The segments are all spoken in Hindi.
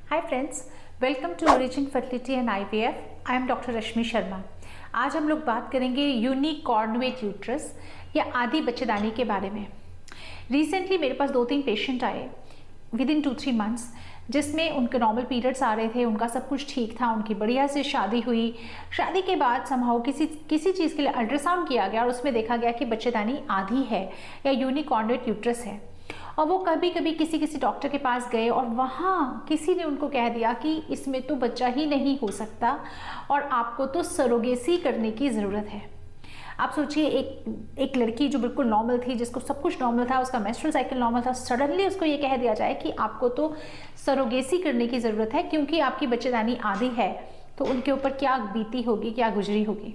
Hi friends, welcome to origin fertility and IVF. I am doctor Rashmi Sharma. आज हम लोग बात करेंगे यूनिकॉर्नुएट यूट्रस या आधी बच्चेदानी के बारे में। रिसेंटली मेरे पास 2-3 पेशेंट आए विद इन 2-3 मंथ्स, जिसमें उनके नॉर्मल पीरियड्स आ रहे थे, उनका सब कुछ ठीक था, उनकी बढ़िया से शादी हुई। शादी के बाद समहाउ किसी चीज़ के लिए अल्ट्रासाउंड किया गया और उसमें देखा गया कि बच्चेदानी आधी है या यूनिकॉर्नुएट यूट्रस है। और वो कभी कभी किसी डॉक्टर के पास गए और वहाँ किसी ने उनको कह दिया कि इसमें तो बच्चा ही नहीं हो सकता और आपको तो सरोगेसी करने की ज़रूरत है। आप सोचिए, एक लड़की जो बिल्कुल नॉर्मल थी, जिसको सब कुछ नॉर्मल था, उसका मेंस्ट्रुअल साइकिल नॉर्मल था, सडनली उसको ये कह दिया जाए कि आपको तो सरोगेसी करने की ज़रूरत है क्योंकि आपकी बच्चेदानी आधी है। तो उनके ऊपर क्या बीती होगी, क्या गुजरी होगी।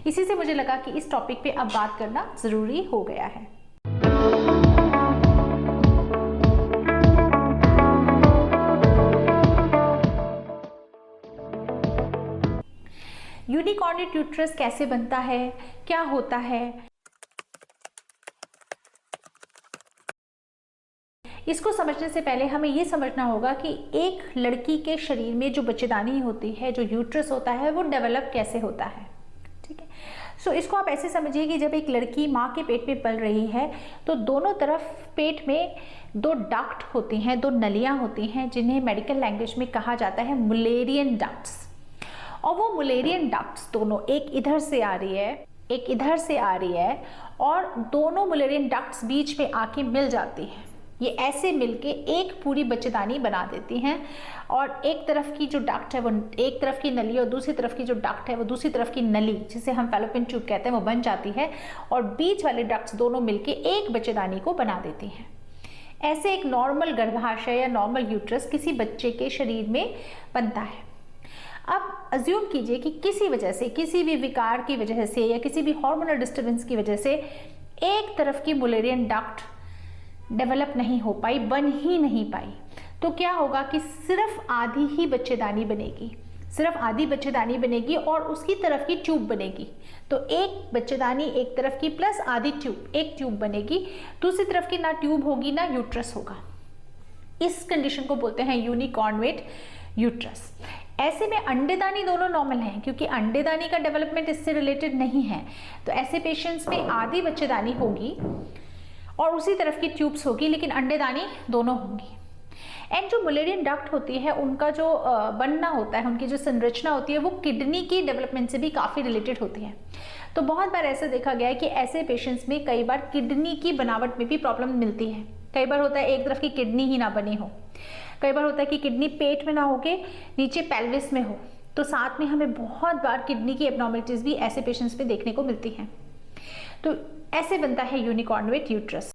इसी से मुझे लगा कि इस टॉपिक पे अब बात करना ज़रूरी हो गया है। यूनिकॉर्नुएट यूट्रस कैसे बनता है, क्या होता है, इसको समझने से पहले हमें ये समझना होगा कि एक लड़की के शरीर में जो बच्चेदानी होती है, जो यूट्रस होता है, वो डेवलप कैसे होता है। ठीक है, सो इसको आप ऐसे समझिए कि जब एक लड़की माँ के पेट में पल रही है तो दोनों तरफ पेट में 2 डक्ट होती हैं, 2 नलियाँ होती हैं, जिन्हें मेडिकल लैंग्वेज में कहा जाता है मुलेरियन डक्ट्स। और वो मुलेरियन डक्ट्स दोनों, एक इधर से आ रही है, एक इधर से आ रही है, और दोनों मुलेरियन डक्ट्स बीच में आके मिल जाती हैं। ये ऐसे मिलके एक पूरी बच्चेदानी बना देती हैं। और एक तरफ की जो डक्ट है वो एक तरफ की नली, और दूसरी तरफ की जो डक्ट है वो दूसरी तरफ की नली, जिसे हम फैलोपियन ट्यूब कहते हैं, वो बन जाती है। और बीच वाले डक्ट्स दोनों मिलके एक बच्चेदानी को बना देती हैं। ऐसे एक नॉर्मल गर्भाशय या नॉर्मल यूट्रस किसी बच्चे के शरीर में बनता है। अब अज्यूम कीजिए कि किसी वजह से, किसी भी विकार की वजह से या किसी भी हार्मोनल डिस्टर्बेंस की वजह से एक तरफ की मुलेरियन डक्ट डेवलप नहीं हो पाई, बन ही नहीं पाई। तो क्या होगा कि सिर्फ आधी ही बच्चेदानी बनेगी, सिर्फ आधी बच्चेदानी बनेगी और उसकी तरफ की ट्यूब बनेगी। तो एक बच्चेदानी एक तरफ की प्लस आधी ट्यूब, एक ट्यूब बनेगी। दूसरी तरफ की ना ट्यूब होगी ना यूट्रस होगा। इस कंडीशन को बोलते हैं यूनिकॉर्नुएट यूट्रस। ऐसे में अंडेदानी दोनों नॉर्मल हैं, क्योंकि अंडेदानी का डेवलपमेंट इससे रिलेटेड नहीं है। तो ऐसे पेशेंट्स में आधी बच्चेदानी होगी और उसी तरफ की ट्यूब्स होगी, लेकिन अंडेदानी दोनों होंगी। एंड जो मुलेरियन डक्ट होती है, उनका जो बनना होता है, उनकी जो संरचना होती है, वो किडनी की डेवलपमेंट से भी काफ़ी रिलेटेड होती है। तो बहुत बार ऐसा देखा गया है कि ऐसे पेशेंट्स में कई बार किडनी की बनावट में भी प्रॉब्लम मिलती है। कई बार होता है एक तरफ की किडनी ही ना बनी हो, कई बार होता है कि किडनी पेट में ना होके नीचे पेल्विस में हो। तो साथ में हमें बहुत बार किडनी की एब्नॉर्मलिटीज भी ऐसे पेशेंट्स में देखने को मिलती हैं। तो ऐसे बनता है यूनिकॉर्नुएट यूट्रस।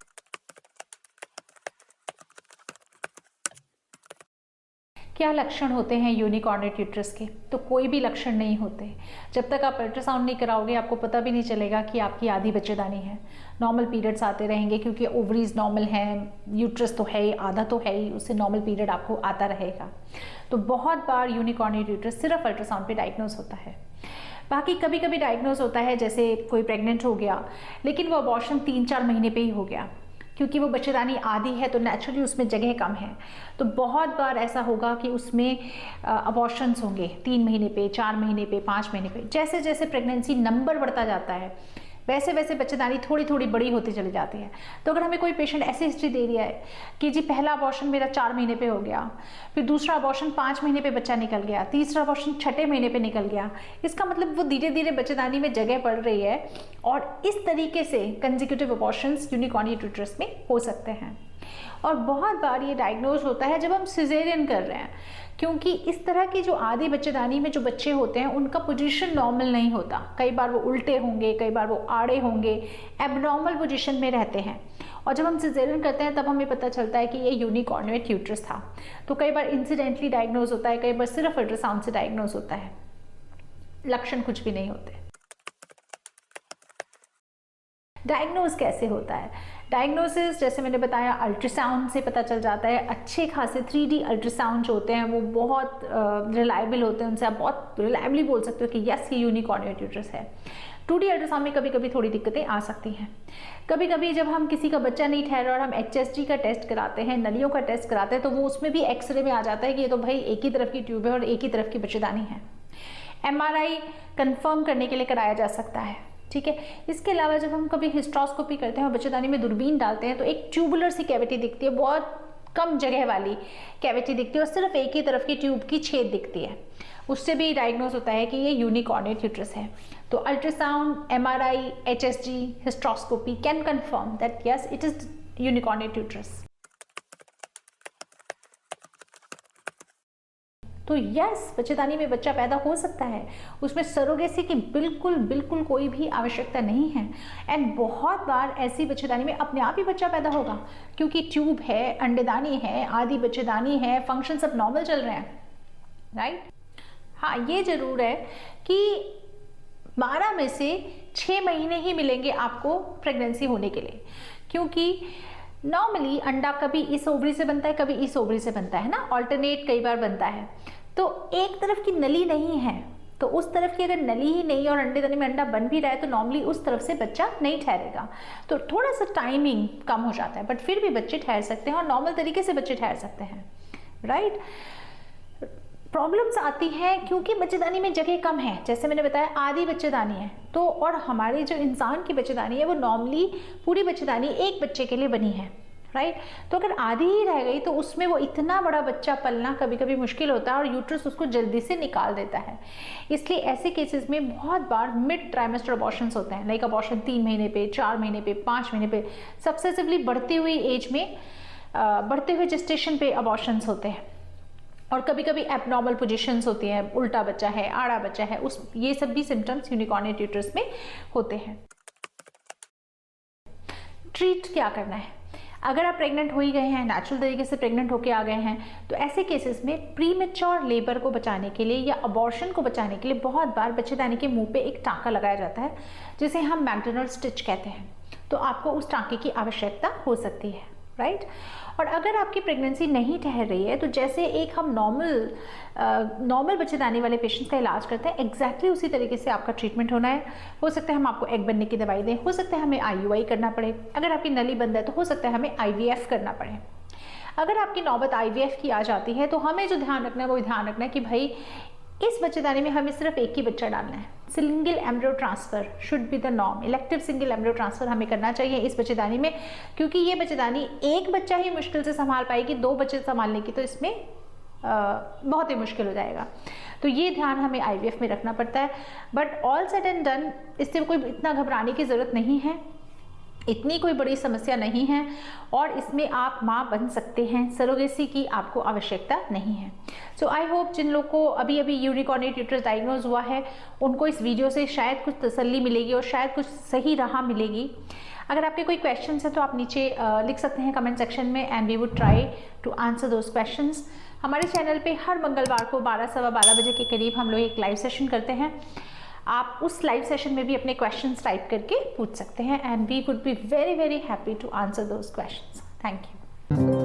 क्या लक्षण होते हैं यूनिकॉर्नुएट यूट्रस के? तो कोई भी लक्षण नहीं होते। जब तक आप अल्ट्रासाउंड नहीं कराओगे, आपको पता भी नहीं चलेगा कि आपकी आधी बच्चेदानी है। नॉर्मल पीरियड्स आते रहेंगे, क्योंकि ओवरीज नॉर्मल हैं, यूट्रस तो है ही, आधा तो है ही, उससे नॉर्मल पीरियड आपको आता रहेगा। तो बहुत बार यूनिकॉर्नुएट यूट्रस सिर्फ अल्ट्रासाउंड पे डायग्नोज होता है। बाकी कभी कभी डायग्नोज होता है, जैसे कोई प्रेग्नेंट हो गया, लेकिन वो अबॉर्शन 3-4 महीने पे ही हो गया, क्योंकि वो बच्चेदानी आधी है तो नेचुरली उसमें जगह कम है। तो बहुत बार ऐसा होगा कि उसमें अबॉर्शंस होंगे 3 महीने पे, 4 महीने पे, 5 महीने पे। जैसे जैसे प्रेगनेंसी नंबर बढ़ता जाता है, वैसे वैसे बच्चेदानी थोड़ी थोड़ी बड़ी होती चली जाती है। तो अगर हमें कोई पेशेंट ऐसी हिस्ट्री दे दिया है कि जी पहला अबॉर्शन मेरा 4 महीने पे हो गया, फिर दूसरा अबॉर्शन 5 महीने पे बच्चा निकल गया, तीसरा अबॉर्शन 6ठे महीने पे निकल गया, इसका मतलब वो धीरे धीरे बच्चेदानी में जगह पड़ रही है। और इस तरीके से कंसेक्यूटिव अबॉर्शंस यूनिकॉर्नुएट यूट्रस में हो सकते हैं। और बहुत बार ये डायग्नोज होता है जब हम सिजेरियन कर रहे हैं, क्योंकि इस तरह की जो आधी बच्चेदानी में जो बच्चे होते हैं, उनका पोजीशन नॉर्मल नहीं होता। कई बार वो उल्टे होंगे, कई बार वो आड़े होंगे, एबनॉर्मल पोजीशन में रहते हैं। और जब हम सिजेरियन करते हैं तब हमें पता चलता है कि ये यूनिकॉर्नुएट यूट्रस था। तो कई बार इंसिडेंटली डायग्नोज होता है, कई बार सिर्फ अल्ट्रासाउंड से डायग्नोज होता है, लक्षण कुछ भी नहीं होते। डायग्नोज कैसे होता है? डायग्नोसिस जैसे मैंने बताया, अल्ट्रासाउंड से पता चल जाता है। अच्छे खासे 3D अल्ट्रासाउंड जो होते हैं वो बहुत रिलायबल होते हैं, उनसे आप बहुत रिलायबली बोल सकते हो कि यस ये यूनिकॉर्नुएट यूट्रस है। 2D अल्ट्रासाउंड में कभी कभी थोड़ी दिक्कतें आ सकती हैं। कभी कभी जब हम किसी का बच्चा नहीं ठहरा और हम HSG का टेस्ट कराते हैं, नलियों का टेस्ट कराते हैं, तो वो उसमें भी एक्सरे में आ जाता है कि ये तो भाई एक ही तरफ की ट्यूब है और एक ही तरफ की बच्चेदानी है। MRI कंफर्म करने के लिए कराया जा सकता है, ठीक है। इसके अलावा जब हम कभी हिस्ट्रोस्कोपी करते हैं और बच्चेदानी में दूरबीन डालते हैं तो एक ट्यूबुलर सी कैविटी दिखती है, बहुत कम जगह वाली कैविटी दिखती है और सिर्फ एक ही तरफ की ट्यूब की छेद दिखती है। उससे भी डायग्नोज होता है कि ये यूनिकॉर्नेट यूट्रस है। तो ultrasound, MRI, HSG, hysteroscopy can confirm that yes it is unicornuate uterus. तो यस, बच्चेदानी में बच्चा पैदा हो सकता है, उसमें सरोगेसी की बिल्कुल कोई भी आवश्यकता नहीं है। एंड बहुत बार ऐसी बच्चेदानी में अपने आप ही बच्चा पैदा होगा, क्योंकि ट्यूब है, अंडेदानी है, आधी बच्चेदानी है, फंक्शन सब नॉर्मल चल रहे हैं, राइट। हाँ, ये जरूर है कि 12 में से 6 महीने ही मिलेंगे आपको प्रेगनेंसी होने के लिए, क्योंकि नॉर्मली अंडा कभी इस ओवरी से बनता है, कभी इस ओवरी से बनता है ना, ऑल्टरनेट कई बार बनता है। तो एक तरफ की नली नहीं है, तो उस तरफ की अगर नली ही नहीं और अंडेदानी में अंडा बन भी रहा है तो नॉर्मली उस तरफ से बच्चा नहीं ठहरेगा। तो थोड़ा सा टाइमिंग कम हो जाता है, बट फिर भी बच्चे ठहर सकते हैं और नॉर्मल तरीके से बच्चे ठहर सकते हैं, राइट। प्रॉब्लम्स आती हैं क्योंकि बच्चेदानी में जगह कम है, जैसे मैंने बताया आधी बच्चेदानी है, तो और हमारे जो इंसान की बच्चेदानी है वो नॉर्मली पूरी बच्चेदानी एक बच्चे के लिए बनी है, राइट। तो अगर आधी ही रह गई तो उसमें वो इतना बड़ा बच्चा पलना कभी कभी मुश्किल होता है और यूट्रस उसको जल्दी से निकाल देता है। इसलिए ऐसे केसेस में बहुत बार मिड ट्राइमेस्टर अबॉर्शंस होते हैं, लाइक अबॉर्शन 3 महीने पे, 4 महीने पे, 5 महीने पे, सक्सेसिवली बढ़ती हुई एज में, बढ़ते हुए जेस्टेशन पे अबॉर्शंस होते हैं। और कभी कभी एबनॉर्मल पोजीशंस होती हैं, उल्टा बच्चा है, आड़ा बच्चा है, उस ये सब भी सिम्टम्स यूनिकॉर्नेट यूट्रस में होते हैं। ट्रीट क्या करना है? अगर आप प्रेग्नेंट हो ही गए हैं, नेचुरल तरीके से प्रेग्नेंट होके आ गए हैं, तो ऐसे केसेस में प्रीमेच्योर लेबर को बचाने के लिए या अबॉर्शन को बचाने के लिए बहुत बार बच्चेदानी के मुंह पे एक टाँका लगाया जाता है, जिसे हम मैकडोनल्ड स्टिच कहते हैं। तो आपको उस टाँके की आवश्यकता हो सकती है, राइट। और अगर आपकी प्रेगनेंसी नहीं ठहर रही है तो जैसे एक हम नॉर्मल बच्चेदानी वाले पेशेंट्स का इलाज करते हैं, एग्जैक्टली उसी तरीके से आपका ट्रीटमेंट होना है। हो सकता है हम आपको एग बनने की दवाई दें, हो सकता है हमें IUI करना पड़े, अगर आपकी नली बंद है तो हो सकता है हमें IVF करना पड़े। अगर आपकी नौबत IVF की आ जाती है तो हमें जो ध्यान रखना है वो ध्यान रखना है कि भाई इस बच्चेदानी में हमें सिर्फ एक ही बच्चा डालना है। Single embryo transfer should be the norm. Elective single embryo transfer हमें करना चाहिए इस बच्चेदानी में, क्योंकि ये बच्चेदानी एक बच्चा ही मुश्किल से संभाल पाएगी, 2 बच्चे संभालने की तो इसमें बहुत ही मुश्किल हो जाएगा। तो ये ध्यान हमें IVF में रखना पड़ता है। But all said and done, इससे कोई इतना घबराने की ज़रूरत नहीं है, इतनी कोई बड़ी समस्या नहीं है और इसमें आप माँ बन सकते हैं, सरोगेसी की आपको आवश्यकता नहीं है। सो आई होप जिन लोग को अभी अभी यूनिकॉर्नेट यूट्रस डायग्नोज हुआ है उनको इस वीडियो से शायद कुछ तसल्ली मिलेगी और शायद कुछ सही राह मिलेगी। अगर आपके कोई क्वेश्चंस हैं तो आप नीचे लिख सकते हैं कमेंट सेक्शन में, and we would try to answer those questions. हमारे चैनल पे हर मंगलवार को 12 सवा 12 बजे के करीब हम लोग एक लाइव सेशन करते हैं। आप उस लाइव सेशन में भी अपने क्वेश्चंस टाइप करके पूछ सकते हैं, and we would be very happy to answer those questions. Thank you.